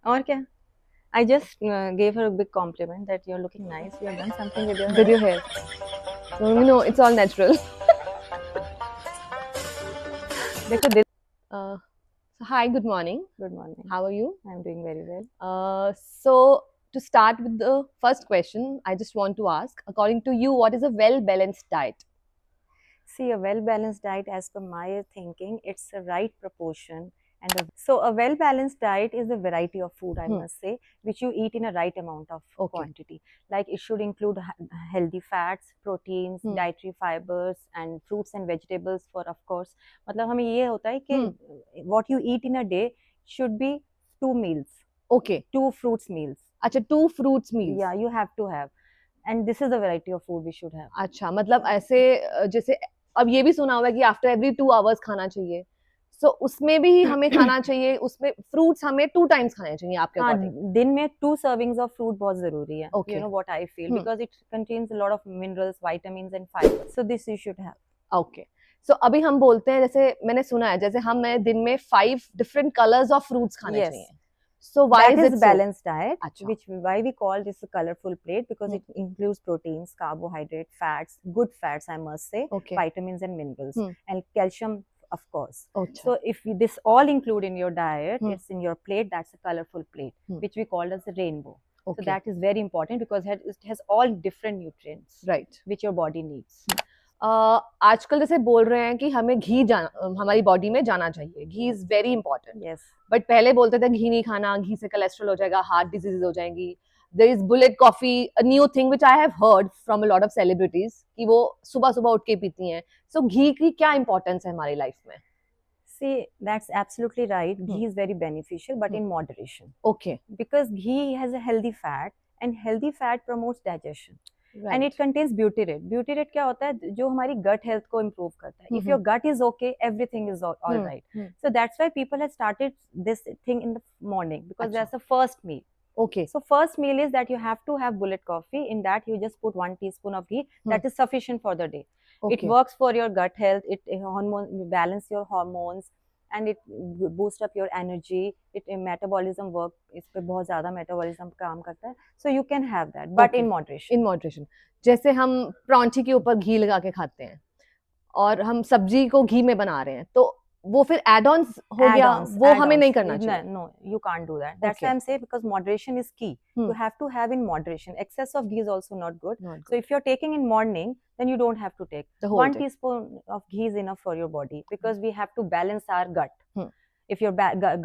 और क्या? I just gave her a big compliment that you're looking nice. You have done something with your With hair. your hair. So, it's all natural. देखो दिल. Uh, so hi, good morning. Good morning. How are you? I'm doing very well. So, to start with the first question, I just want to ask, according to you, what is a well balanced diet? See, a well-balanced diet, as per my thinking, it's a right proportion. So a well-balanced diet is a variety of food, I Hmm. must say, which you eat in a right amount of Okay. quantity. Like it should include healthy fats, proteins, dietary fibers, and fruits and vegetables. For of course, मतलब हमें ये होता है कि what you eat in a day should be 2 meals. Okay. 2 fruits meals. अच्छा, 2 fruits meals. Yeah, you have to have. And this is the variety of food we should have. अच्छा, मतलब ऐसे जैसे अब ये भी सुना हुआ है कि आफ्टर एवरी 2 आवर्स खाना चाहिए. सो उसमें भी हमें खाना चाहिए, उसमें फ्रूट्स हमें 2 टाइम्स खाने चाहिए आपके हाँ, अकॉर्डिंग. दिन में 2 servings of fruit बहुत जरूरी है. Okay. You know what I feel Hmm. because it contains a lot of minerals, vitamins and fiber. So this you should have. Okay. So अभी हम बोलते हैं, जैसे मैंने सुना है, जैसे हमें दिन में 5 डिफरेंट कलर्स ऑफ फ्रूट्स खाने Yes. चाहिए. So why That is is it so? balanced diet, अच्छा. which why we call this a colorful plate because Hmm. it includes proteins, carbohydrate, fats, good fats I must say, Okay. vitamins and minerals, Hmm. and calcium of course. अच्छा. So if this all include in your diet, Hmm. it's in your plate. That's a colorful plate, which we call as a rainbow. Okay. So that is very important because it has all different nutrients, right. which your body needs. आजकल जैसे बोल रहे हैं कि हमें घी हमारी body में जाना चाहिए. Ghee is very important. Yes. But पहले बोलते थे घी नहीं खाना, घी से कोलेस्ट्रॉल हो जाएगा, हार्ट डिजीज हो जाएंगी. There is bullet coffee, a new thing which I have heard from a lot of celebrities कि वो सुबह सुबह उठ के पीती हैं. सो घी की क्या इंपॉर्टेंस है हमारी लाइफ में? See, that's absolutely right. Ghee is very beneficial, but in moderation. Okay. Because ghee has a healthy fat, and healthy fat promotes digestion. Right. And it contains butyrate. Butyrate क्या होता है? जो हमारी gut health को improve करता है. If your gut is okay, everything is all right. So that's why people have started this thing in the morning because that's the first meal. Okay. So first meal is that you have to have bullet coffee. In that you just put 1 teaspoon of ghee. That is sufficient for the day. Okay. It works for your gut health. It balance your hormones. And it boost up your energy. It metabolism work. इस पे बहुत ज़्यादा metabolism काम करता है. So you can have that, but in moderation. In moderation. जैसे हम परांठे के ऊपर घी लगा के खाते हैं और हम सब्जी को घी में बना रहे हैं, तो वो फिर add-ons हो गया, वो हमें नहीं करना चाहिए. No, you can't do that. That's why I'm saying because moderation is key. You have to have in moderation. Excess of ghee is also not good. So if you're taking in morning, then you don't have to take. The whole 1 day. teaspoon of ghee is enough for your body because we have to balance our gut. If your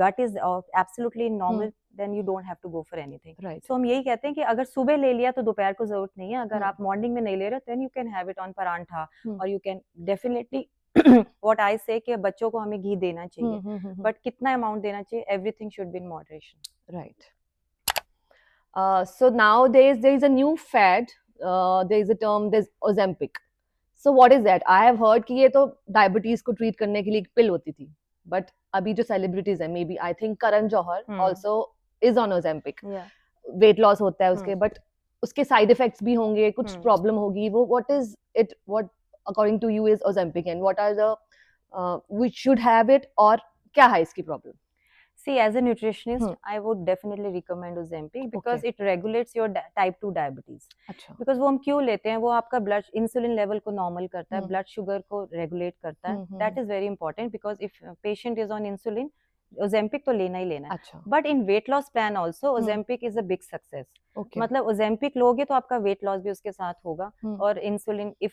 gut is absolutely normal, then you don't have to go for anything. Right. So हम यही कहते हैं कि अगर सुबह ले लिया तो दोपहर को जरूरत नहीं है. अगर आप मॉर्निंग में नहीं ले रहे, then you can have it on paratha, or you can definitely what I say कि बच्चों को हमें घी देना चाहिए, but कितना amount देना चाहिए? Everything should be in moderation. Right. So nowadays there is a new fad. There is a term, there's Ozempic. So what is that? I have heard कि ये तो डायबिटीज को ट्रीट करने के लिए एक पिल होती थी. बट अभी जो सेलिब्रिटीज है, maybe I think Karan Johar also is on Ozempic. Weight loss होता है उसके, बट उसके साइड इफेक्ट्स भी होंगे, कुछ प्रॉब्लम होगी. वो what is it, what according to you is Ozempic, and what are the we should have it, और क्या है इसकी problem? See, as a nutritionist, I would definitely recommend Ozempic because it regulates your type 2 diabetes. अच्छा. Because वो हम क्यों लेते हैं? वो आपका blood insulin level को normal करता है, blood sugar को regulate करता है. That is very important because if a patient is on insulin, Ozempic तो लेना ही लेना है. अच्छा. But in weight loss plan also, Ozempic is a big success. Okay. मतलब Ozempic लोगे तो आपका weight loss भी उसके साथ होगा. और insulin, if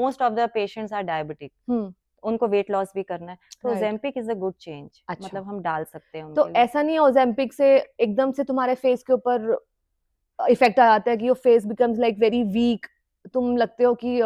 most of the patients are diabetic, उनको वेट लॉस भी करना है, तो Ozempic is a good change. मतलब हम डाल सकते हैं. तो ऐसा नहीं है ओजेम्पिक से एकदम से तुम्हारे फेस के ऊपर इफेक्ट आ जाता है कि your face becomes like very weak, तुम लगते हो कि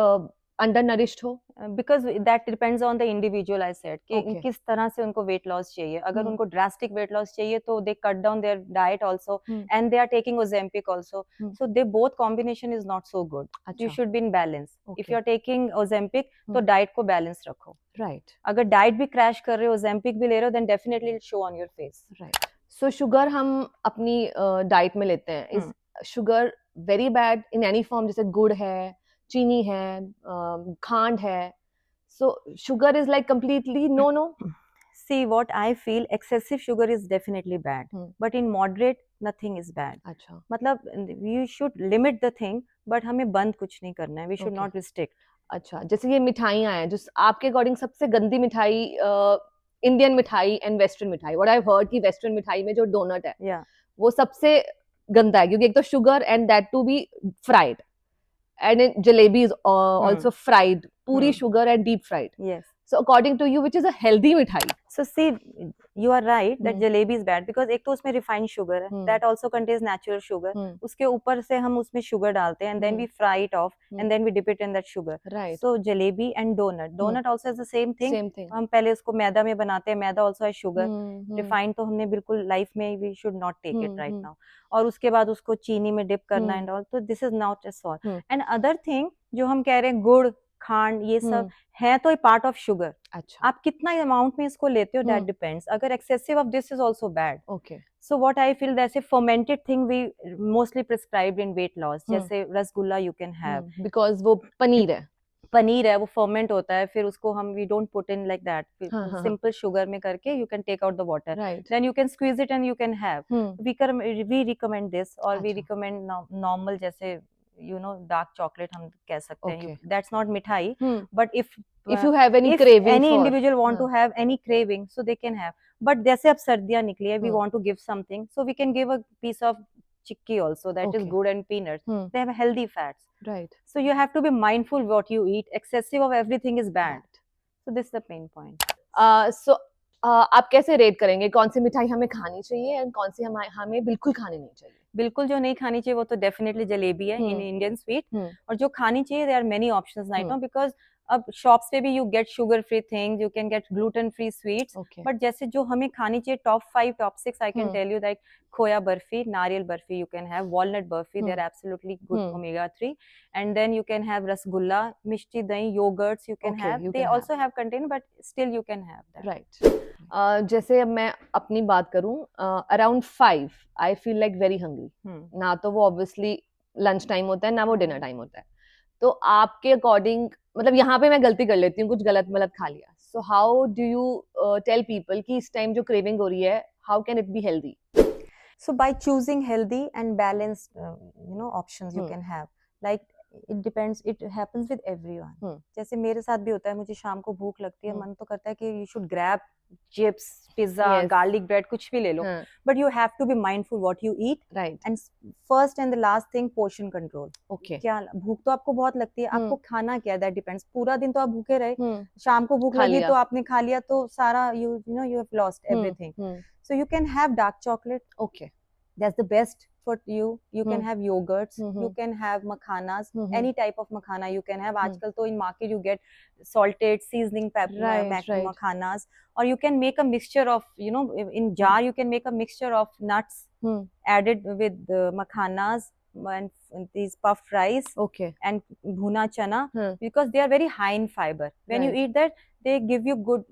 अंडर नरिश्ड हो? Because that depends on the individual. I said कि किस तरह से उनको वेट लॉस चाहिए. अगर उनको ड्रास्टिक वेट लॉस चाहिए तो they cut down their diet also, and they are taking Ozempic also. So they both combination is not so good. You should be in balance. If you are taking Ozempic तो diet को balance रखो. Right. अगर diet भी crash कर रहे हो, Ozempic भी ले रहे हो, then definitely it show on your face. Right. So sugar हम अपनी डाइट में लेते हैं. Is sugar very bad in any form? जैसे गुड़ है, चीनी है, खांड है, so sugar is like completely no? See, what I feel, excessive sugar is definitely bad, but in moderate, nothing is bad. अच्छा मतलब you should limit the thing, but हमें बंद कुछ नहीं करना है. We should Okay. not restrict. अच्छा, जैसे ये मिठाइयाँ हैं, जो आपके अकॉर्डिंग सबसे गंदी मिठाई इंडियन मिठाई एंड वेस्टर्न मिठाई, व्हाट आई हैव हर्ड कि वेस्टर्न मिठाई में जो डोनट है Yeah. वो सबसे गंदा है, क्योंकि एक तो sugar and that to be fried, and jalebi is also fried, puri sugar and deep fried. Yes. So according to you, which is a healthy मिठाई? So see, you are right that jalebi is bad because एक तो उसमें refined sugar है, that also contains natural sugar. उसके ऊपर से हम उसमें sugar डालते हैं and then we fry it off and then we dip it in that sugar. Right. So jalebi and donut also is the same thing. Same thing. हम पहले उसको मैदा में बनाते हैं, मैदा also has sugar. Refined तो हमने बिल्कुल life में we should not take it right now. और उसके बाद उसको चीनी में dip करना and all, तो this is not a salt. And other thing जो हम कह रहे हैं गुड़ खांड ये सब है तो पार्ट ऑफ शुगर. अच्छा, आप कितना अमाउंट में इसको लेते हो दैट डिपेंड्स. अगर excessive of this is also bad. Okay. So what I feel that's a fermented thing we mostly prescribed in weight loss. जैसे rasgulla you can have because वो पनीर है. पनीर है, वो फर्मेंट होता है, फिर उसको हम we don't put in like that. Simple sugar में करके you can take out the water, then you can squeeze it and you can have. We recommend this और वी रिकमेंड नॉर्मल जैसे you know dark chocolate हम कह सकते हैं. That's not mithai, but if you have any craving, any individual want to have any craving, so they can have. But जैसे अब सर्दियाँ निकली है, we want to give something, so we can give a piece of chickpea also, that is good, and peanuts. They have healthy fats. Right. So you have to be mindful what you eat. Excessive of everything is bad. So this is the main point. So आप कैसे rate करेंगे कौन सी मिठाई हमें खानी चाहिए और कौन सी हमें बिल्कुल खानी नहीं चाहिए? बिल्कुल जो नहीं खानी चाहिए वो तो डेफिनेटली जलेबी है इन इंडियन स्वीट. और जो खानी चाहिए there are many options right now, because अब शॉप्स पे भी you get sugar free things, you can get gluten free sweets. But जैसे जो हमें खानी चाहिए top 5 top 6 I can tell you, like khoya barfi, नारियल barfi you can have, walnut burfi, they are absolutely good omega 3, and then you can have rasgulla, mishti dahi, yogurts you can have, they also have contain, but still you can have that. Right. जैसे अब मैं अपनी बात करूं, around 5 I feel like very hungry. ना तो वो obviously lunch time होता है ना वो डिनर टाइम होता है. तो आपके अकॉर्डिंग, मतलब यहाँ पे मैं गलती कर लेती हूँ, कुछ गलत मलत खा लिया. So how do you tell people कि इस टाइम जो क्रेविंग हो रही है, how can it be healthy? So by choosing healthy and balanced options you can have, like it depends, it happens with everyone. जैसे मेरे साथ भी होता है, मुझे शाम को भूख लगती है, मन तो करता है कि you should grab chips, pizza, garlic bread, कुछ भी ले लो, but you have to be mindful what you eat. Right. And first and the last thing, portion control. Okay. क्या भूख तो आपको बहुत लगती है, आपको खाना क्या, that depends. पूरा दिन तो आप भूखे रहे, शाम को भूख लगी तो आपने खा लिया, तो सारा you have lost everything. So you can have dark chocolate. Okay. That's the best for you. You can have yogurts, you can have makhanas, any type of makhana you can have. आजकल तो in market you get salted seasoning makhanas, or you can make a mixture of, in jar you can make a mixture of nuts added with makhanas and these puffed rice, and bhuna chana, because they are very high in fiber. When you eat that, they give you good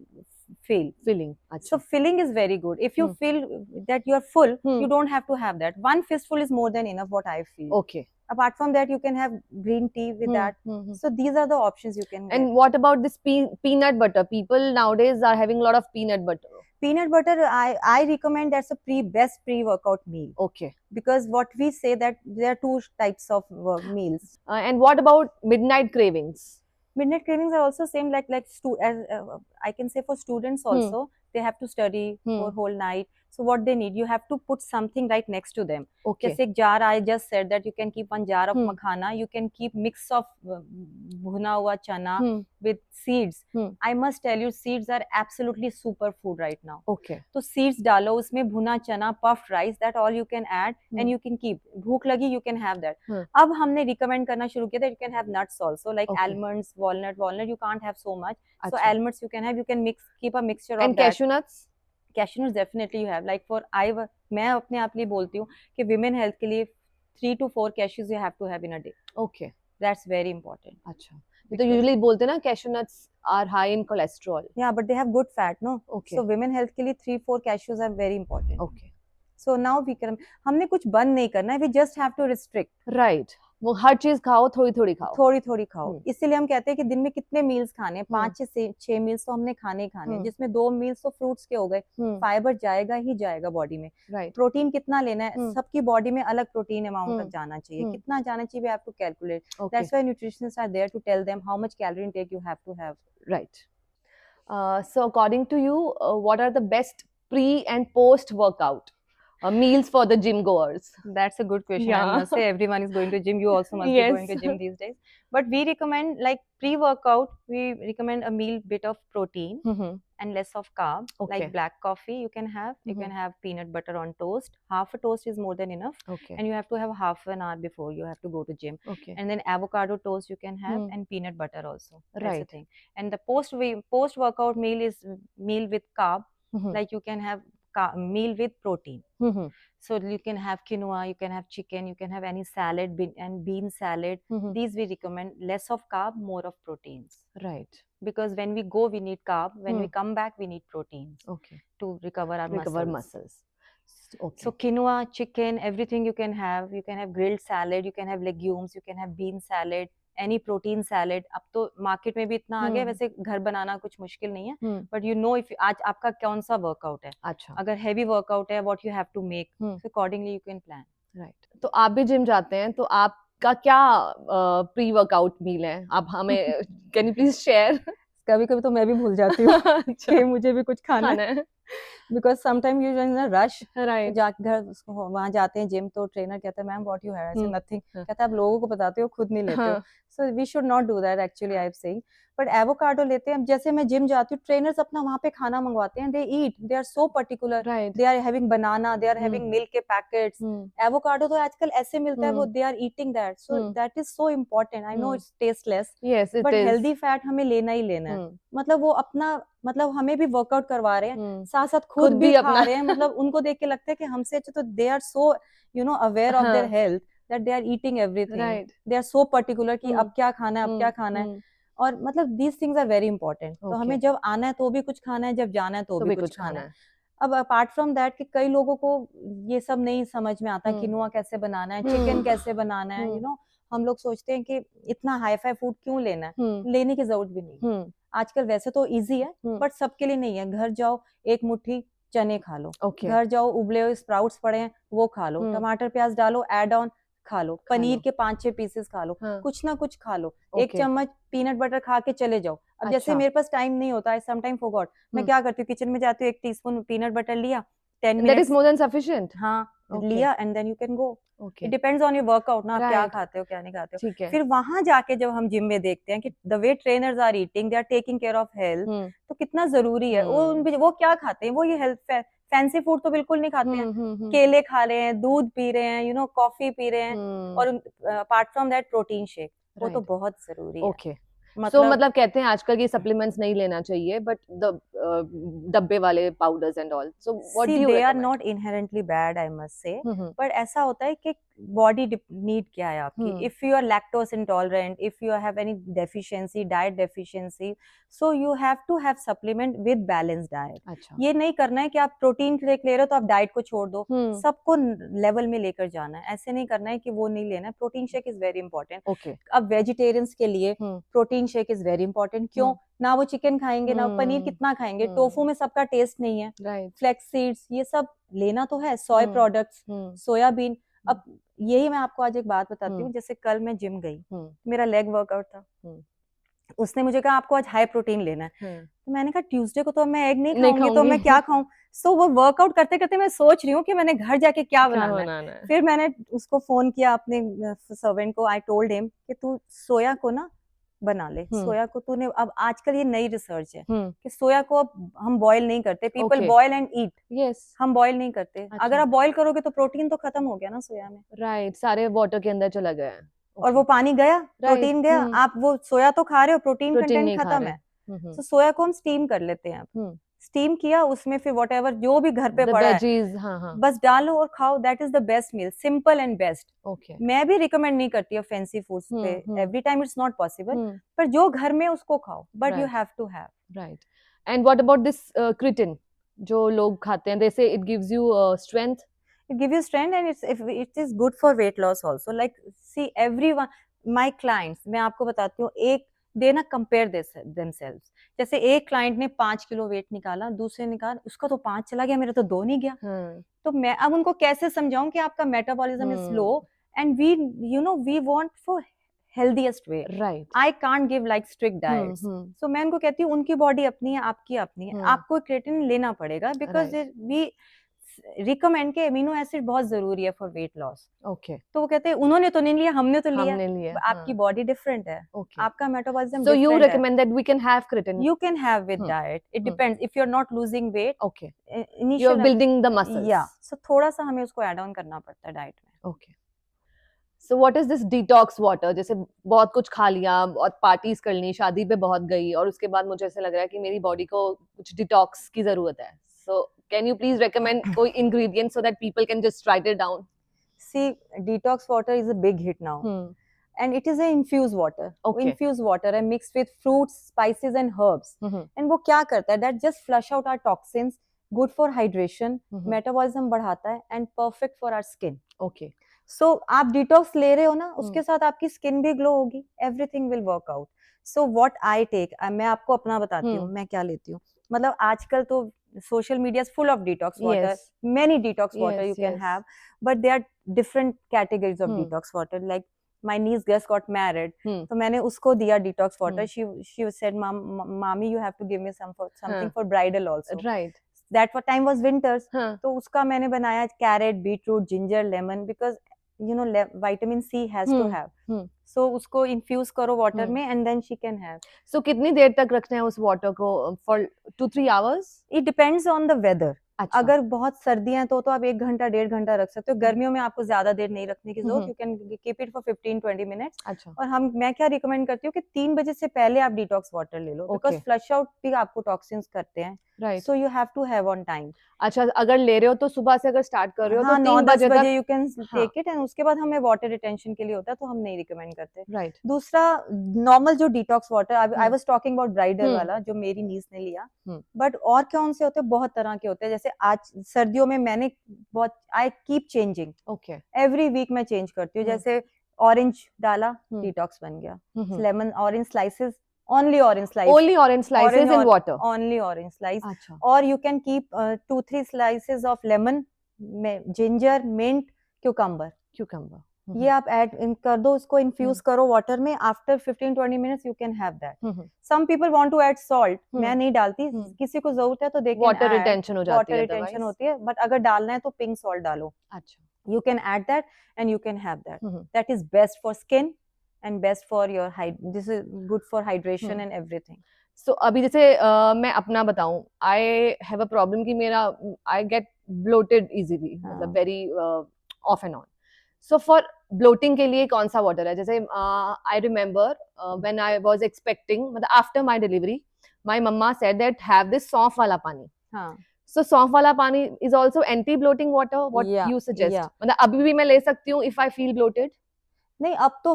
filling. So filling is very good. If you feel that you are full, you don't have to have that. One fistful is more than enough, what I feel. Okay. Apart from that, you can have green tea with that. So these are the options you can get. And what about this peanut butter? People nowadays are having a lot of peanut butter. Peanut butter, I recommend that's a best pre-workout meal. Okay. Because what we say that there are two types of meals. And what about midnight cravings? Midnight cravings are also same, like I can say for students also, they have to study for whole night. So what they need, you have to put something right next to them. Okay. Just एक jar, I just said that you can keep one jar of makhana, you can keep mix of bhuna hua chana with seeds. I must tell you, seeds are absolutely super food right now. Okay. तो seeds डालो उसमें, भुना चना, puffed rice, that all you can add and you can keep. भूख लगी, you can have that. अब हमने recommend करना शुरू किया that you can have nuts also, like almonds, walnut you can't have so much. So almonds you can have, you can keep a mixture of that. And cashew nuts? Cashew nuts definitely you have. Like for मैं अपने आप लिए बोलती हूँ कि women health के लिए 3 to 4 cashews you have to have in a day. Okay. That's very important. अच्छा. तो usually बोलते ना cashew nuts are high in cholesterol. Yeah, but they have good fat, no? Okay. So women health के लिए 3-4 cashews are very important. Okay. So now हमने कुछ बंद नहीं करना है, we just have to restrict. Right. वो हर चीज खाओ, थोड़ी थोड़ी खाओ। थोड़ी थोड़ी खाओ। इसीलिए हम कहते हैं कि दिन में कितने मील्स खाने हैं, 5 से 6 मील्स तो हमने खाने ही खाने हैं, जिसमें 2 मील्स तो फ्रूट्स के हो गए, फाइबर जाएगा ही जाएगा बॉडी में। प्रोटीन कितना लेना है, सबकी बॉडी में अलग प्रोटीन अमाउंट तक जाना चाहिए, कितना जाना चाहिए, we have to calculate. That's why nutritionists are there to tell them how much calorie intake you have to have. Right. So according to you, what are the best pre and post workout meals for the gym goers? That's a good question. I must say everyone is going to gym. You also must be going to gym these days. But we recommend, like pre-workout, we recommend a meal bit of protein and less of carb. Like black coffee you can have. You can have peanut butter on toast. Half a toast is more than enough. And you have to have half an hour before you have to go to gym. And then avocado toast you can have and peanut butter also. That's the thing. And the post-workout meal is meal with carb. Like you can have meal with protein. So you can have quinoa, you can have chicken, you can have any salad and bean salad. These we recommend less of carb, more of proteins. Right. Because when we go, we need carb. When we come back, we need proteins. To recover our muscles. So quinoa, chicken, everything you can have. You can have grilled salad, you can have legumes, you can have bean salad. Any protein salad. अब तो market में भी इतना आ गया, वैसे घर बनाना कुछ मुश्किल नहीं है, बट यू नो इफ आज आपका कौन सा वर्कआउट है। अच्छा, अगर हैवी वर्कआउट है, what you have to make, so accordingly you can plan. Right. तो आप भी जिम जाते हैं, तो आपका क्या प्री वर्कआउट मील है? आप हमें कैन यू प्लीज शेयर? कभी कभी तो मैं भी भूल जाती हूँ कि मुझे भी कुछ खाना है, because sometime you in a rush. जाके घर वहाँ जाते हैं जिम, तो ट्रेनर कहता है मैम व्हाट यू हैव, ऐसे नथिंग, कहता है आप लोगों को बताते हो, खुद नहीं लेते हो। So we should not do that actually, I am saying. But avocado लेते हैं। जैसे मैं जिम जाती हूँ, ट्रेनर्स अपना वहाँ पे खाना मंगवाते हैं, they eat, they are so particular, they are having banana, they are having milk के पैकेट्स। एवोकाडो तो आजकल ऐसे मिलता है, वो they are eating that, so that is so important. I know it's tasteless, but healthy fat हमें लेना ही लेना है। मतलब वो अपना, मतलब हमें भी वर्कआउट करवा रहे हैं, साथ साथ खुद भी खा रहे हैं। मतलब उनको देख के लगता है कि हमसे अच्छा, तो they are so you know aware of their health, that they are eating everything, they are so particular कि अब क्या खाना है, अब क्या खाना है। और मतलब these things are very important. तो हमें जब आना है तो भी कुछ खाना है, जब जाना है तो भी कुछ खाना है। अब अपार्ट फ्रॉम दैट कि कई लोगों को ये सब नहीं समझ में आता, किनोआ कैसे बनाना है, चिकन कैसे बनाना है, यू नो। हम लोग सोचते हैं कि इतना हाई फाई फूड क्यों लेना है, लेने की जरूरत भी नहीं। आजकल वैसे तो इजी है, बट सबके लिए नहीं है। घर जाओ, एक मुट्ठी चने खा लो, घर जाओ उबले हुए स्प्राउट्स पड़े हैं वो खा लो, टमाटर प्याज डालो, एड ऑन खा लो, पनीर के 5-6 पीसेस खा लो, कुछ ना कुछ खा लो, एक चम्मच पीनट बटर खा के चले जाओ। अब जैसे मेरे पास टाइम नहीं होता है, सम टाइम फॉरगॉट, मैं क्या करती हूँ, किचन में जाती हूँ, 1 टीस्पून पीनट बटर लिया, 10 minute, that is more than sufficient. हाँ, लिया and then you can go. It depends on your workout ना, आप क्या खाते हो क्या नहीं खाते हो। फिर वहां जाके जब हम जिम में देखते हैं कि the way trainers are eating, they are taking care of health, तो कितना जरूरी है। वो क्या खाते हैं, वो ये हेल्थ फैंसी फूड तो बिल्कुल नहीं खाते हैं, केले खा रहे हैं, दूध पी रहे हैं, यू नो, कॉफी पी रहे हैं, और apart from that protein shake, वो तो बहुत जरूरी है। मतलब कहते हैं आजकल ये सप्लीमेंट्स नहीं लेना चाहिए, बट डब्बे वाले powders and all, so what do you they are not inherently bad, I must say, but ऐसा होता है कि बॉडी नीड क्या है आपकी। If you are lactose intolerant, if you have any deficiency, diet deficiency, so you have to have supplement with balance diet. ये नहीं करना है कि आप प्रोटीन शेक ले रहे हो तो आप डाइट को छोड़ दो, सबको लेवल में लेकर जाना है। ऐसे नहीं करना है कि वो नहीं लेना है। Protein shake is very important. अब वेजिटेरियंस के लिए protein shake is very important. क्यों? ना वो चिकन खाएंगे, ना पनीर कितना खाएंगे, टोफू में सबका टेस्ट नहीं है, फ्लेक्स सीड्स, ये सब लेना तो है, सोया प्रोडक्ट्स, सोयाबीन। अब यही मैं आपको आज एक बात बताती हूँ। जैसे कल मैं जिम गई, मेरा लेग वर्कआउट था, उसने मुझे कहा आपको आज हाई प्रोटीन लेना है, तो मैंने कहा ट्यूसडे को तो मैं एग नहीं खाऊंगी, तो मैं क्या खाऊं। सो वो वर्कआउट करते करते मैं सोच रही हूँ कि मैंने घर जाके क्या बनाना है। फिर मैंने उसको फोन किया, अपने सर्वेंट को, आई टोल्ड हिम कि तू सोया को ना बना ले, सोया को तूने, अब आजकल ये नई रिसर्च है कि सोया को अब हम बॉईल नहीं करते, people boil and eat, yes, हम बॉईल नहीं करते। अच्छा। अगर आप बॉईल करोगे तो प्रोटीन तो खत्म हो गया ना सोया में, राइट, सारे वाटर के अंदर चला गया है, और वो पानी गया, प्रोटीन गया। आप वो सोया तो खा रहे हो, प्रोटीन कंटेंट खत्म है। तो सोया को हम स्टीम कर लेते हैं, स्टीम किया, उसमें फिर व्हाटएवर जो भी घर पे पड़ा है बस डालो और खाओ। That is the best meal, simple and best. मैं भी रिकमेंड नहीं करती हूँ फैंसी फूड्स पे, every time it's not possible, पर जो घर में उसको खाओ, but you have to have, right. And what about this creatine जो लोग खाते हैं, they say it gives you strength. it gives you strength and it is good for weight loss also. Like see everyone, my clients, मैं आपको बताती हूँ, एक दे ना कंपेयर themselves. जैसे एक क्लाइंट ने 5 किलो वेट निकाला, दूसरे निकाल, उसका तो 5 चला गया, मेरा तो 2 नहीं गया. तो मैं अब उनको कैसे समझाऊं कि आपका metabolism is slow and we we want for healthiest way. Right. I can't give like strict diets. So मैं उनको कहती हूँ उनकी बॉडी अपनी है, आपकी अपनी है, आपको क्रेटिन लेना पड़ेगा बिकॉज वी रिकमेंड के अमीनो एसिड बहुत जरूरी है फॉर वेट लॉस. ओके. तो वो कहते हैं उन्होंने तो नहीं लिया, हमने तो लिया. हमने लिया. आपकी बॉडी डिफरेंट है, आपका metabolism so you recommend that we can have creatine? You can have with diet. It depends if you're not losing weight. Okay. You're building the muscles. Yeah. So थोड़ा सा हमें उसको ऐड ऑन करना पड़ता है diet में. Okay. So what is this detox water? जैसे बहुत कुछ खा लिया, बहुत पार्टीज कर ली, शादी पे बहुत गई और उसके बाद मुझे ऐसा लग रहा है कि मेरी बॉडी को कुछ डिटॉक्स की जरूरत है. So can you please recommend कोई ingredient so that people can just write it down? See, detox water is a big hit now. And it is a infused water. Okay. Infused water and mixed with fruits, spices and herbs. And वो क्या करता है? That just flush out our toxins, good for hydration, metabolism बढ़ाता है and perfect for our skin. Okay. So आप detox ले रहे हो ना, उसके साथ आपकी स्किन भी ग्लो होगी, everything will work out. So what I take, मैं आपको अपना बताती हूँ मैं क्या लेती हूँ. मतलब आजकल तो social media is full of detox water. Yes. Many detox water you can yes. have, but there are different categories of detox water. Like my niece just got married, तो मैंने उसको दिया detox water. She said, "Mommy, you have to give me something for bridal also." Right. That time was winters. तो उसका मैंने बनाया carrot, beetroot, ginger, lemon because vitamin C has to have. So उसको infuse करो water में and then she can have. So कितनी देर तक रखना है उस water को? For 2-3 hours? It depends on the weather. अच्छा. अगर बहुत सर्दियां हैं तो आप 1 घंटा 1.5 घंटा रख सकते हो. गर्मियों में आपको ज्यादा देर नहीं रखने की जरूरत. You can keep it for 15-20 minutes. अच्छा. और मैं क्या रिकमेंड करती हूँ कि 3 बजे से पहले आप डिटॉक्स वाटर ले लो बिकॉज फ्लश आउट भी आपको टॉक्सिन्स करते हैं. Right. So you have to have on time. अच्छा, अगर ले रहे हो तो सुबह से अगर स्टार्ट कर रहे हो तो 9-10 बजे you can take it and उसके बाद हमें वाटर रिटेंशन के लिए होता है तो हम नहीं रिकमेंड करते. राइट. दूसरा नॉर्मल जो detox water, I was talking about bridal वाला जो मेरी नीस ने लिया. बट और कौन से होते हैं? बहुत तरह के होते हैं. जैसे आज सर्दियों में मैंने बहुत I keep changing. Okay. Every week मैं चेंज करती हूँ. जैसे ऑरेंज डाला, डिटॉक्स बन गया. Lemon orange slices, only orange slices. Only orange slices in water. Only orange slice. अच्छा. Or you can keep 2-3 slices of lemon, ginger, mint, cucumber. ये आप ऐड कर दो, उसको इन्फ्यूज करो वाटर में. After 15-20 minutes you can have that. Some people want to add salt. मैं नहीं डालती. किसी को जरूरत है तो देखिए वाटर रिटेंशन हो जाती है. वाटर रिटेंशन होती है. बट अगर डालना है तो पिंक सॉल्ट डालो. अच्छा. You can add that and you can have that. That is best for skin and best for your this is good for hydration and everything. So अभी जैसे मैं अपना बताऊं, I have a problem कि मेरा I get bloated easily, मतलब very off and on. So for bloating के लिए कौन सा water है? जैसे I remember when I was expecting, मतलब after my delivery, my mama said that have this सौंफ वाला पानी. So सौंफ वाला पानी is also anti-bloating water. What you suggest? मतलब अभी भी मैं ले सकती हूँ if I feel bloated? नहीं, अब तो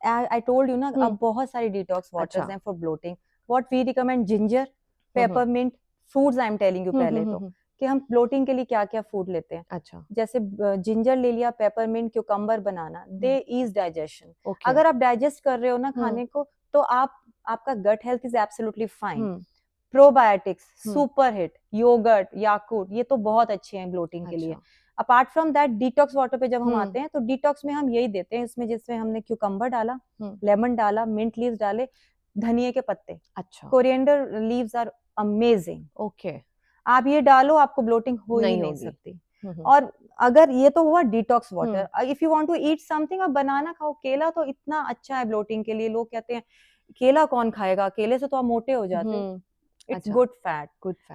आई टोल्ड यू ना, अब बहुत सारी डिटॉक्स वाटर्स हैं for bloating. What we recommend, ginger, peppermint, fruits. I am telling you पहले तो कि हम ब्लोटिंग के लिए क्या क्या फूड लेते हैं. अच्छा. जैसे जिंजर ले लिया, पेपरमिंट, क्यूकम्बर, बनाना. दे ईज डाइजेशन. अगर आप डाइजेस्ट कर रहे हो ना खाने को तो आपका gut health is absolutely fine. Probiotics, super hit, yogurt, Yakult, ये तो बहुत अच्छे हैं ब्लोटिंग के लिए. Apart from that detox water पे जब हम आते हैं तो डिटॉक्स में हम यही देते हैं इसमें, जिसमें हमने क्यूकम्बर डाला, लेमन डाला, मिंट लीव्स डाले, धनिए के पत्ते. अच्छा. Coriander leaves are amazing. Okay. आप ये डालो, आपको ब्लोटिंग हो ही नहीं सकती. और अगर ये तो हुआ detox water. If you want to eat something, आप बनाना खाओ. केला तो इतना अच्छा है ब्लोटिंग के लिए. लोग कहते हैं केला कौन खाएगा, केले से तो आप मोटे हो जाते हो. It's good fat.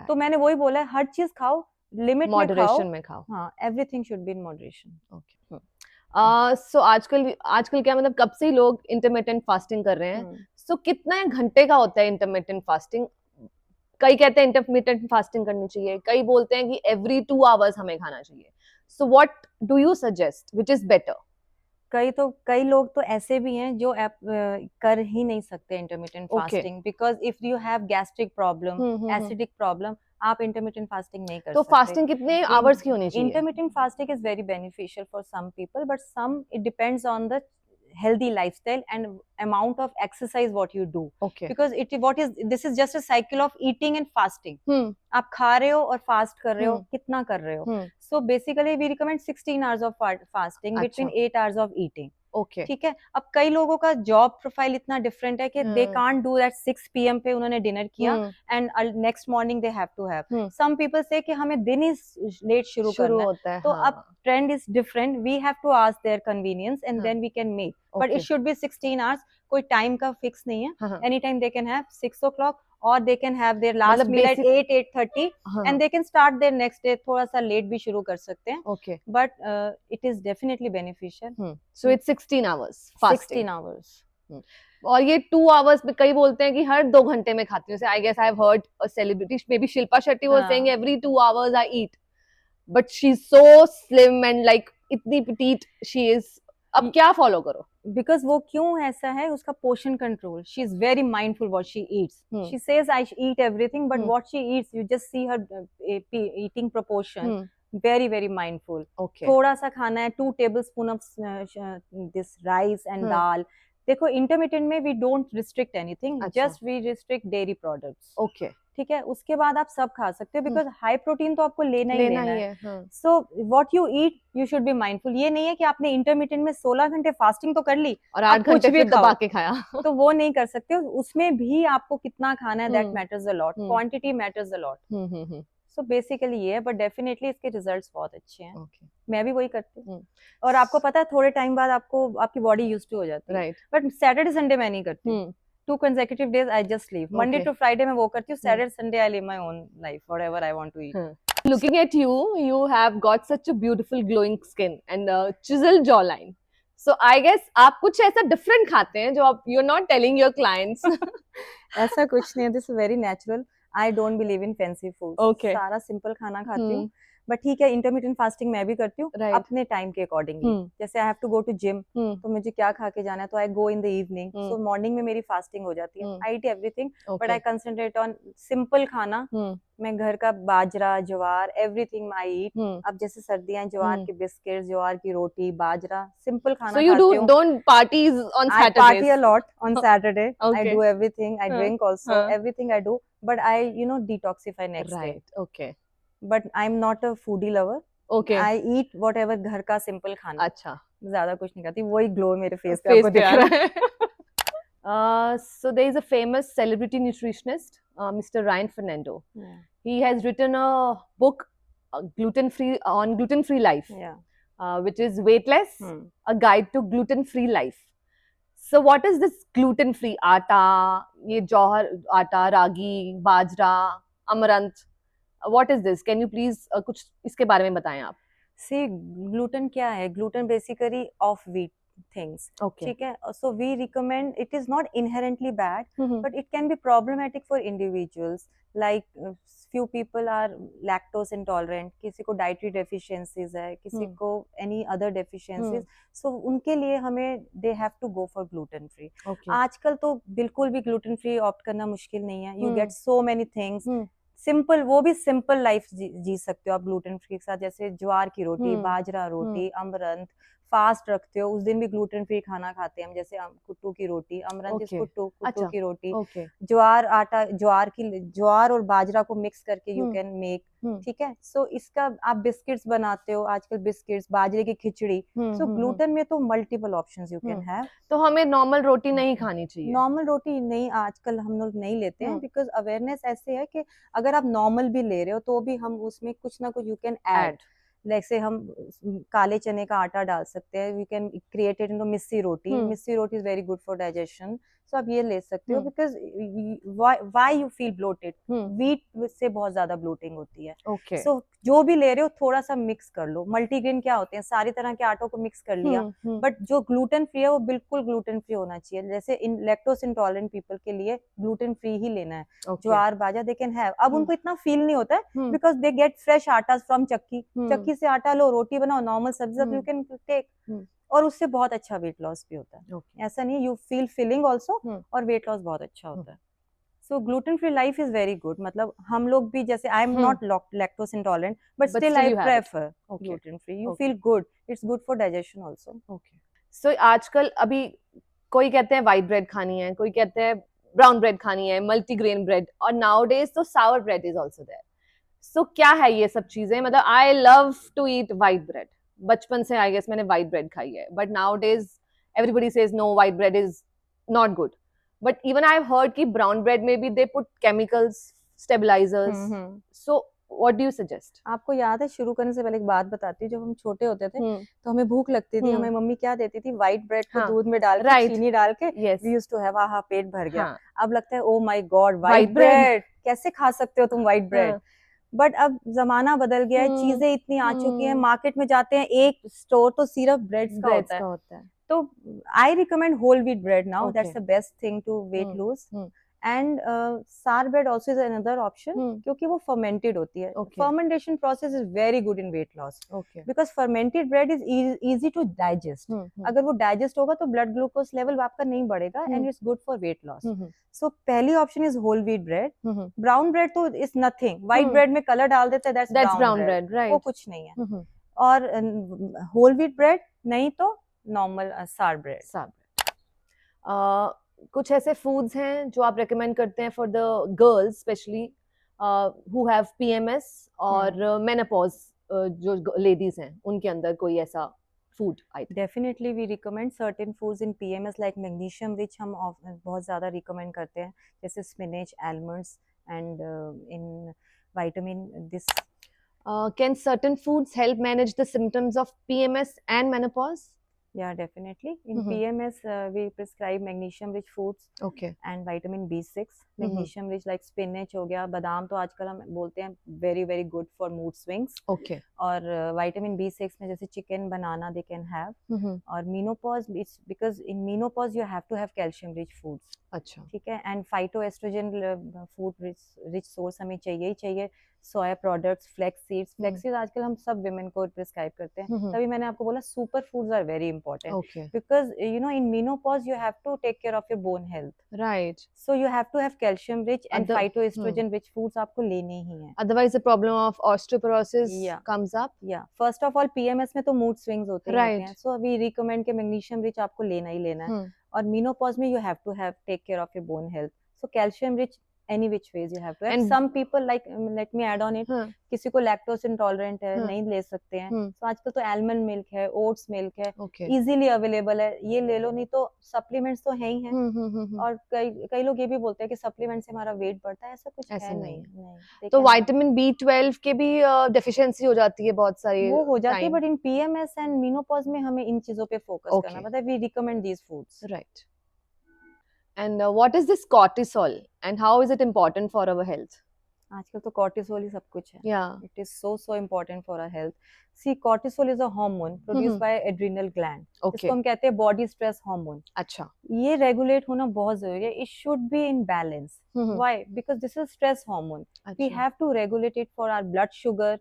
तो मैंने वही बोला है, हर चीज खाओ, लिमिट में खाओ. हाँ, everything should be in moderation. Okay. So आजकल क्या, मतलब कब से लोग इंटरमिटेंट फास्टिंग कर रहे हैं. सो कितना घंटे का होता है इंटरमिटेंट फास्टिंग? कई कहते हैं इंटरमिटेंट फास्टिंग करनी चाहिए, कई बोलते हैं कि एवरी 2 आवर्स हमें खाना चाहिए. सो what do you suggest, which is better? कई लोग तो ऐसे भी हैं जो कर ही नहीं सकते intermittent Okay. Fasting, because if you have gastric problem, hmm. Acidic problem, आप इंटरमिटेंट फास्टिंग नहीं कर तो सकते. फास्टिंग कितने आवर्स की होनी चाहिए? Intermittent fasting is very beneficial for some people, but some it depends on the healthy lifestyle and amount of exercise what you do. Okay. Because this is just a cycle of eating and fasting. आप खा रहे हो और fast कर रहे हो, कितना कर रहे हो. So basically we recommend 16 hours of fasting between 8 hours of eating. Okay. ठीक है. अब कई लोगों का जॉब प्रोफाइल इतना डिफरेंट है कि they can't do that 6 PM पे उन्होंने डिनर किया and next morning they have to have. Some people say कि हमें दिन ही लेट शुरू करना होता है. तो अब trend is different. We have to ask their convenience and then we can make, but it should be 16 hours. कोई टाइम का फिक्स नहीं है. Any time they can have 6 o'clock or they can have their last meal at 8:30 and they can start their next day. थोड़ा सा late भी शुरू कर सकते हैं. Okay. But it is definitely beneficial. So it's 16 hours fasting. 16 hours. और ये 2 hours में कई बोलते हैं कि हर 2 घंटे में खाती हूँ. I guess I've heard a celebrity, maybe Shilpa Shetty was saying every 2 hours I eat. But she's so slim and like इतनी petite she is. अब क्या follow करो? Because वो क्यों ऐसा है, उसका portion control. She is very mindful what she eats. She says I eat everything, but what she eats, you just see her eating proportion. Very very mindful. Okay. थोड़ा सा खाना है, 2 tablespoon of this rice and dal. देखो intermittent में we don't restrict anything. Just we restrict dairy products. Okay. ठीक है. उसके बाद आप सब खा सकते हो बिकॉज हाई प्रोटीन तो आपको लेना ही है. So what you eat you should be mindful. ये नहीं है कि आपने इंटरमिटेंट में 16 घंटे फास्टिंग तो कर ली और 8 घंटे फिर दबा के खाया. तो वो नहीं कर सकते. उसमें भी आपको कितना खाना है, that matters a lot. Quantity matters a lot. So basically ये है, बट डेफिनेटली इसके रिजल्ट्स बहुत अच्छे हैं. मैं भी वही करती हूँ. और आपको पता है थोड़े टाइम बाद आपकी बॉडी यूज्ड टू हो जाती है. बट सैटरडे संडे मैं नहीं करती. 2 consecutive days I just leave. Monday to Friday मैं वो करती हूँ. Saturday Sunday I live my own life, whatever I want to eat. Looking at you, you have got such a beautiful glowing skin and a chiseled jawline. So I guess आप कुछ ऐसा different खाते हैं जो आप you're not telling your clients. ऐसा कुछ नहीं है. This is very natural. I don't believe in fancy food. Okay. सारा simple खाना खाती हूँ. बट ठीक है, इंटरमिटेंट फास्टिंग मैं भी करती हूँ अपने टाइम के अकॉर्डिंगली. जैसे I have to go to gym, तो मुझे क्या खा के जाना है, तो I go in the evening. So morning में मेरी फास्टिंग हो जाती है. I eat everything, but I concentrate on simple खाना. मैं घर का बाजरा, ज्वार, एवरीथिंग आई ईट. अब जैसे सर्दियां, ज्वार के बिस्किट, ज्वार की रोटी, बाजरा, सिंपल खाना खाती हूँ. So you don't parties on Saturdays? I party a lot on Saturday. I do everything. I drink also. Everything I do, but I detoxify next day. Okay. But I'm not a foodie lover. Okay. I eat whatever घर का simple खाना. अच्छा. ज़्यादा कुछ नहीं खाती. वही glow मेरे face पे आपको दिख रहा है. So there is a famous celebrity nutritionist, Mr. Ryan Fernando. Yeah. He has written a book, gluten-free life. Yeah. Which is Weightless, a guide to gluten-free life. So what is this gluten-free? आटा, ये जौहर आटा, रागी, बाजरा, amaranth. What is this? Can you please कुछ इसके बारे में बताएं आप? See, gluten क्या है? Gluten basically of wheat things. Okay. ठीक है. So we recommend, it is not inherently bad, but it can be problematic for individuals. Like few people are lactose intolerant. किसी को dietary deficiencies है, किसी को any other deficiencies. So उनके लिए हमें they have to go for gluten free. Okay. आजकल तो बिल्कुल भी gluten free opt करना मुश्किल नहीं है. You get so many things. Simple, वो भी सिंपल लाइफ जी सकते हो आप ग्लूटेन फ्री के साथ. जैसे ज्वार की रोटी, बाजरा रोटी, अमरंथ. फास्ट रखते हो उस दिन भी ग्लूटेन फ्री खाना खाते हैं हम. जैसे कुट्टू की रोटी, अमरंथ इज कुट्टू की रोटी. ज्वार आटा, ज्वार और बाजरा को मिक्स करके यू कैन मेक. ठीक है. सो इसका आप बिस्किट्स बनाते हो आजकल, बिस्किट्स, बाजरे की खिचड़ी. सो ग्लूटेन में तो multiple options you can have. तो हमें नॉर्मल रोटी नहीं खानी चाहिए? नॉर्मल रोटी नहीं, आजकल हम लोग नहीं लेते हैं बिकॉज अवेयरनेस ऐसे है कि अगर आप नॉर्मल भी ले रहे हो तो भी हम उसमें कुछ ना कुछ यू कैन ऐड. जैसे हम काले चने का आटा डाल सकते हैं. We can create it into missi roti. Missi roti is very good for digestion. So आप ये ले सकते हो because why you feel bloated. Wheat से बहुत ज्यादा ब्लोटिंग होती है. सो जो भी ले रहे हो थोड़ा सा मिक्स कर लो. मल्टीग्रेन क्या होते हैं, सारी तरह के आटों को मिक्स कर लिया. बट जो ग्लूटेन फ्री है वो बिल्कुल ग्लूटेन फ्री होना चाहिए. जैसे लैक्टोस इंटॉलरेंट पीपल के लिए ग्लूटेन फ्री ही लेना है. ज्वार बाजरा दे कैन हैव. अब उनको इतना फील नहीं होता है बिकॉज दे गेट फ्रेश आटा फ्रॉम चक्की. चक्की से आटा लो, रोटी बनाओ, नॉर्मल सब्जी यू कैन टेक. और उससे बहुत अच्छा वेट लॉस भी होता है। Okay. ऐसा नहीं, you feel filling also hmm. और वेट लॉस बहुत अच्छा होता है। So gluten free life is very good. मतलब हम लोग भी, जैसे I am not lactose intolerant, but But still still I you have it. Prefer Okay. Gluten free. You Okay. Feel good, it's good for digestion also. Okay. So आजकल अभी कोई कहते हैं व्हाइट ब्रेड खानी है, कोई कहते हैं ब्राउन ब्रेड खानी है, मल्टीग्रेन ब्रेड, और नाउडेज तो sour bread is also there. So क्या है ये सब चीजें? मतलब I love to eat white bread, बचपन से आई गेस मैंने व्हाइट ब्रेड खाई है, but nowadays everybody says no, white bread is not good. But even I have heard कि ब्राउन ब्रेड में भी they put chemicals, stabilisers. So what do you suggest? आपको याद है, शुरू करने से पहले एक बात बताती हूँ। जब हम छोटे होते थे तो हमें भूख लगती थी, हमें मम्मी क्या देती थी, व्हाइट ब्रेड को दूध में डाल के, चीनी डाल के, वी यूज्ड टू हैव, हाँ पेट भर गया। अब लगता है oh my God, white bread कैसे खा सकते हो तुम व्हाइट ब्रेड। बट अब जमाना बदल गया है, चीजें इतनी आ चुकी हैं, मार्केट में जाते हैं एक स्टोर तो सिर्फ ब्रेड्स का होता है। तो I recommend whole wheat bread now, that's the best thing to weight lose. And sour bread also is another option, क्योंकि वो फर्मेंटेड होती है। Fermentation process is very good in weight loss, because fermented bread is easy to digest. अगर वो digest होगा तो blood glucose level आपका नहीं बढ़ेगा, and it's good for weight loss. So पहली option is whole wheat bread. Brown bread तो is nothing, white bread में कलर डाल देते हैं, दैट्स ब्राउन ब्रेड, वो कुछ नहीं है। और होल व्हीट ब्रेड नहीं तो नॉर्मल सार ब्रेड। कुछ ऐसे फूड्स हैं जो आप रेकमेंड करते हैं for the girls specially who have PMS और मेनोपॉज, जो लेडीज हैं उनके अंदर कोई ऐसा food item? Definitely we recommend certain foods in PMS like magnesium rich, हम बहुत ज़्यादा रिकमेंड करते हैं, जैसे spinach, almonds, and in vitamin this. Can certain foods help manage the symptoms of PMS and menopause? Yeah, definitely. In PMS, we prescribe magnesium-rich foods. Okay. And vitamin B6. Magnesium-rich like spinach हो गया, बादाम तो आजकल हम बोलते हैं very very good for mood swings. Okay. और vitamin B6 में जैसे chicken, banana they can have. और menopause, it's because in menopause you have to have calcium-rich foods. अच्छा. ठीक है. And phytoestrogen food rich source हमें चाहिए ही चाहिए. सोया प्रोडक्ट्स, फ्लैक्स सीड्स आजकल हम सब विमेन को प्रिस्क्राइब करते हैं। तभी मैंने आपको बोला super foods are very important, because you know in menopause you have to take care of your bone health, right? So you have to have calcium rich and phytoestrogen rich foods आपको लेने ही हैं, otherwise the problem of osteoporosis comes up. या first of all PMS में तो mood swings होते हैं, so we recommend के मैग्नीशियम रिच आपको लेना ही लेना है। और मेनोपॉज में you have to have take care of your bone health, so calcium rich any which ways you have to. And some people like, let me add on it, किसी को lactose intolerant है, नहीं ले सकते हैं, तो आजकल तो आलमंड मिल्क है, ओट्स मिल्क है, इजीली अवेलेबल है, ये ले लो। नहीं तो सप्लीमेंट्स तो है ही हैं। और कई लोग ये भी बोलते हैं कि सप्लीमेंट से हमारा वेट बढ़ता है, ऐसा कुछ है नहीं। तो विटामिन B12 के भी डेफिशिएंसी हो जाती है बहुत सारी, वो हो जाती है, but in PMS and menopause में हमें इन चीजों पे फोकस करना पड़ता है। We recommend these foods, right? And what is this cortisol and how is it important for our health? आजकल तो cortisol ही सब कुछ है. Yeah. It is so important for our health. See, cortisol is a hormone produced by adrenal gland. Okay. इसको हम कहते हैं body stress hormone. अच्छा. ये regulate होना बहुत जरूरी है. It should be in balance. Why? Because this is stress hormone. We have to regulate it for our blood sugar,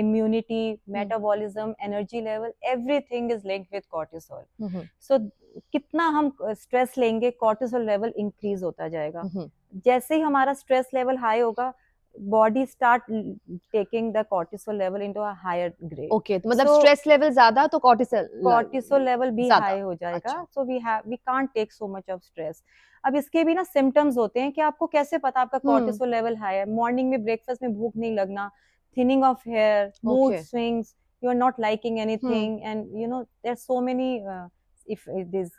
immunity, metabolism, energy level. Everything is linked with cortisol. So कितना हम stress लेंगे, cortisol level increase होता जाएगा। जैसे ही हमारा stress level high होगा, body start taking the cortisol level into a higher grade. Okay, तो मतलब स्ट्रेस लेवल ज्यादा तो कॉर्टिसोल लेवल भी हाई हो जाएगा। So we can't take so much of stress. अब इसके भी ना सिम्टम्स होते हैं कि आपको कैसे पता आपका कॉर्टिसोल लेवल हाई है। मॉर्निंग में ब्रेकफास्ट में भूख नहीं लगना, thinning of hair, mood swings, you are not liking anything, and you know there are so many if it is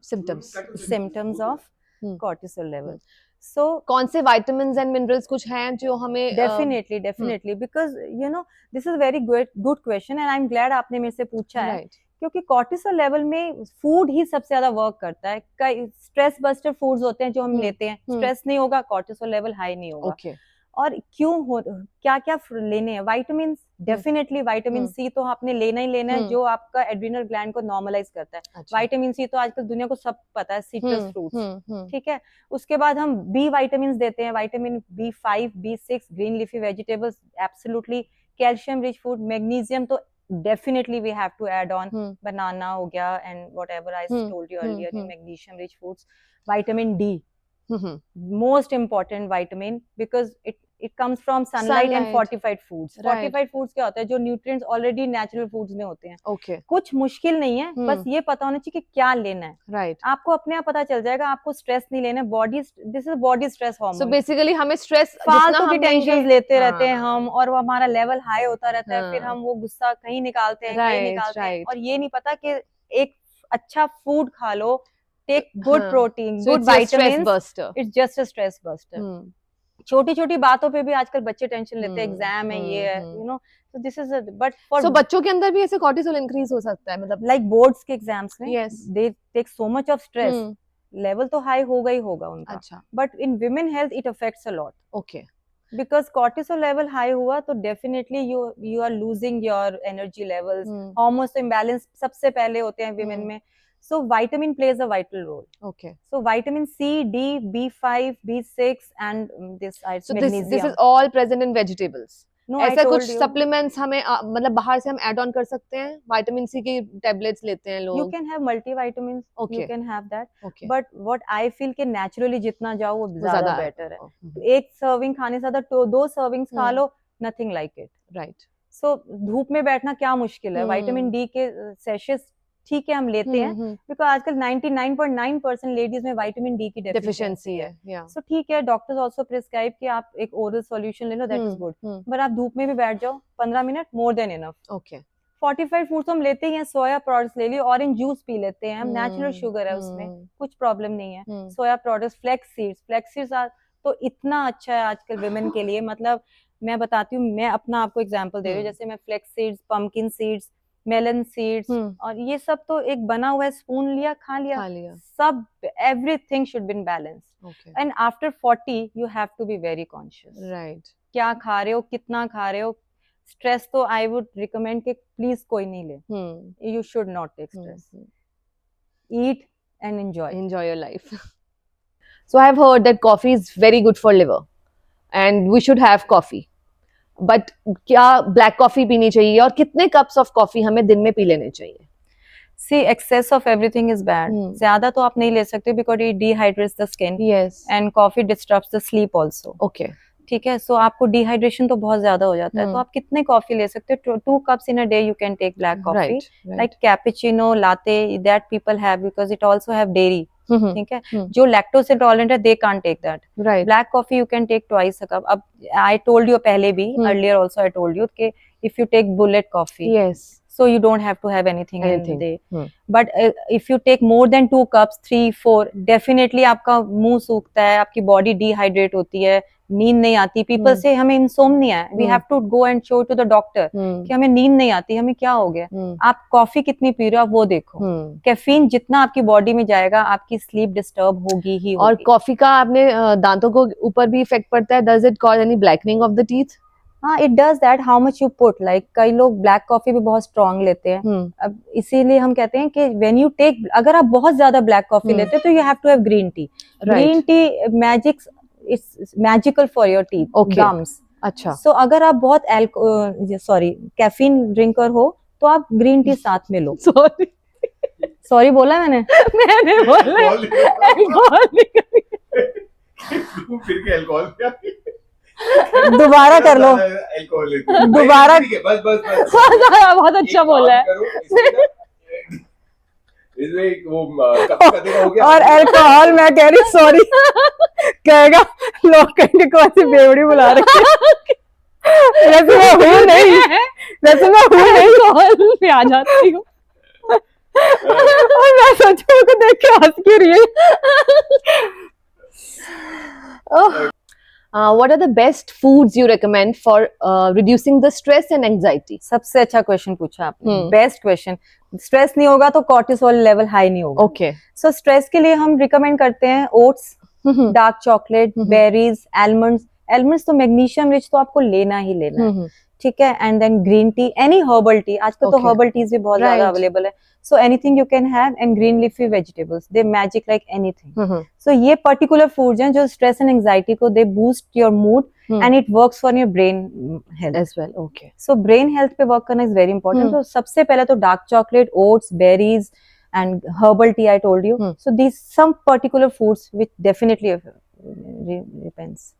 symptoms of cortisol level. So कौन से vitamins and minerals कुछ हैं जो हमें definitely because you know this is a very good question and I'm glad आपने मेरे से पूछा है, क्योंकि कॉर्टिसोल लेवल में फूड ही सबसे ज्यादा वर्क करता है। कई स्ट्रेस बस्टर फूड्स होते हैं जो हम लेते हैं, स्ट्रेस नहीं होगा, कॉर्टिसोल लेवल हाई नहीं होगा। और क्या क्या लेने हैं? विटामिन, डेफिनेटली विटामिन सी तो आपने लेना ही लेना है, जो आपका एड्रिनल ग्लैंड को नॉर्मलाइज करता है। विटामिन सी तो आजकल दुनिया को सब पता है, सिट्रस फ्रूट्स, ठीक है। उसके बाद हम बी विटामिन देते हैं, vitamin B5, B6, green leafy vegetables, absolutely. Calcium rich food, magnesium तो definitely we have to add on Hmm. banana ho gaya and whatever I told you earlier in Hmm. magnesium rich foods. Vitamin D, Hmm. most important vitamin, because it comes from sunlight and Sunlight. fortified foods. Right. Fortified foods क्या होता है, जो nutrients already natural foods में होते हैं. Okay. कुछ मुश्किल नहीं है, बस ये पता होना चाहिए कि क्या लेना है. Right. आपको अपने आप पता चल जाएगा, आपको स्ट्रेस नहीं लेना. Body, this is body stress So hormone. basically हमें स्ट्रेस फालतू की टेंशन लेते रहते हैं हाँ. हम, और वो हमारा लेवल हाई होता रहता है. फिर हाँ. हम वो गुस्सा कहीं निकालते हैं, कहीं Right, निकालते हैं, right. और ये नहीं पता कि एक अच्छा फूड खा लो, टेक गुड हाँ. Protein, So good it's your stress vitamins, buster. It's just a stress buster. छोटी छोटी बातों पे भी आजकल बच्चे टेंशन लेते हैं, एग्जाम है, ये है, you know. So this is a, but for So बच्चों के अंदर भी ऐसे कॉर्टिसोल इंक्रीज हो सकता है, मतलब like boards के एग्जाम्स में, Yes. they take so much of stress. Level तो हाई होगा ही होगा उनका. अच्छा. But in women health it affects a lot. Okay. Because cortisol level high हुआ तो definitely you are losing your energy levels. Hormones तो imbalance सबसे पहले होते हैं women में. So vitamin plays a vital role. Okay. So vitamin C, D, B5, B6 and this So magnesium. this is all present in vegetables. No, ऐसा I told कुछ you. Supplements हमें मतलब बाहर से हम ऐड ऑन कर सकते हैं? विटामिन सी की टैबलेट्स लेते हैं लोग. You can have multivitamins. Okay. You can have that. Okay. But what I feel कि naturally जितना जाओ वो ज़्यादा better है. एक serving खाने से ज़्यादा दो servings खा लो, nothing like it. Right. So धूप में बैठना क्या मुश्किल है. विटामिन डी के sachets ठीक है हम लेते हैं, बिकॉज आजकल 99.9% लेडीज में विटामिन डी की डेफिशिएंसी है. सो ठीक है, डॉक्टर्स आल्सो प्रिस्क्राइब कि आप एक ओरल सॉल्यूशन ले लो, दैट इज गुड. बट आप धूप में भी बैठ जाओ 15 minute, more than enough. Okay. Fortified foods हम लेते ही हैं, सोया प्रोडक्ट्स ले लियो, ऑरेंज जूस पी लेते हैं हम, नेचुरल शुगर है उसमें, कुछ प्रॉब्लम नहीं है. सोया प्रोडक्ट्स, फ्लेक्स सीड्स तो इतना अच्छा है आजकल विमेन के लिए. मतलब मैं बताती हूँ, मैं अपना आपको एग्जाम्पल दे रही हूँ. जैसे मैं flax seeds, pumpkin seeds, melon seeds, और ये सब तो एक बना हुआ है, स्पून लिया, खा लिया. सब everything should be in balance. And after 40 you have to be very conscious. Right. क्या खा रहे हो, कितना खा रहे हो. स्ट्रेस तो आई वुड रिकमेंड कि प्लीज कोई नहीं ले. You should not take stress. Eat and enjoy your life. So I have heard that coffee is very good for liver and we should have coffee. But क्या black coffee पीनी चाहिए, और कितने cups of coffee हमें दिन में P लेने चाहिए? See, excess of everything is bad. ज्यादा तो आप नहीं ले सकते because it dehydrates the skin. Yes. And coffee disrupts the sleep also. Okay. ठीक है, so आपको डिहाइड्रेशन तो बहुत ज्यादा हो जाता है. तो आप कितने कॉफी ले सकते हो? 2 cups in a day you can take black coffee. Right. Like cappuccino, latte, that people have because it also have dairy. ठीक है, जो लैक्टोज इंटॉलरेंट है, they can't take that. Black coffee you can take twice a cup. अब I told you पहले भी, earlier also I told you कि if you take bullet coffee, yes, so you don't have to have anything in the day. But if you take more than 2 cups, 3, 4, definitely आपका मुंह सूखता है, आपकी body dehydrate होती है, नींद नहीं आती. पीपल से हमें इंसोम्निया है, we have to go and show to the doctor कि हमें नींद नहीं आती, हमें क्या हो गया. आप कॉफी कितनी पी रहे हो, आप वो देखो. कैफीन जितना आपकी बॉडी में जाएगा, आपकी स्लीप डिस्टर्ब होगी ही होगी. और कॉफी का आपने दांतों को ऊपर भी इफेक्ट पड़ता है. Does it cause any blackening of the teeth? हाँ, it does that. How much you put. Like कई लोग ब्लैक कॉफी भी बहुत स्ट्रॉन्ग लेते हैं. अब इसीलिए हम कहते हैं कि व्हेन यू टेक, अगर आप बहुत ज्यादा ब्लैक कॉफी लेते हैं तो you have to have green tea. Green tea magical for your teeth, gums. अच्छा. सो अगर आप बहुत कैफीन ड्रिंकर हो तो आप ग्रीन टी साथ में लो. सॉरी बोला मैंने बोला अल्कोहल. दोबारा कर लो. दोबारा. बहुत अच्छा बोला है. और अल्कोहल मैं कह रही, सॉरी कहेगा लोग कहेंगे कौन सी बेवड़ी बुला रही है. वैसे मैं हूँ नहीं, अल्कोहल पे आ जाती हूँ. और मैं सोचूं को देख के हंस क्यों रही है. What are the best foods you recommend for reducing the stress and anxiety? सबसे अच्छा क्वेश्चन पूछा आपने. Best question. स्ट्रेस नहीं होगा तो कॉर्टिसोल लेवल हाई नहीं होगा. ओके. सो स्ट्रेस के लिए हम रिकमेंड करते हैं oats, dark chocolate, berries, almonds. Almonds तो मैग्नीशियम रिच, तो आपको लेना ही लेना है. ठीक है, and then green tea, any herbal tea, आजकल तो Okay. हर्बल टीज भी बहुत ज्यादा Right. अवेलेबल है, so anything you can have, and green leafy vegetables, they magic like anything. So ये पर्टिकुलर फूड्स हैं जो स्ट्रेस एंड एंजाइटी को they boost your mood and it works for your brain health As well. Okay. So brain health पे work करना is very important. तो सबसे पहले तो dark chocolate, oats, berries and herbal tea I told you, so these some particular foods which definitely depends.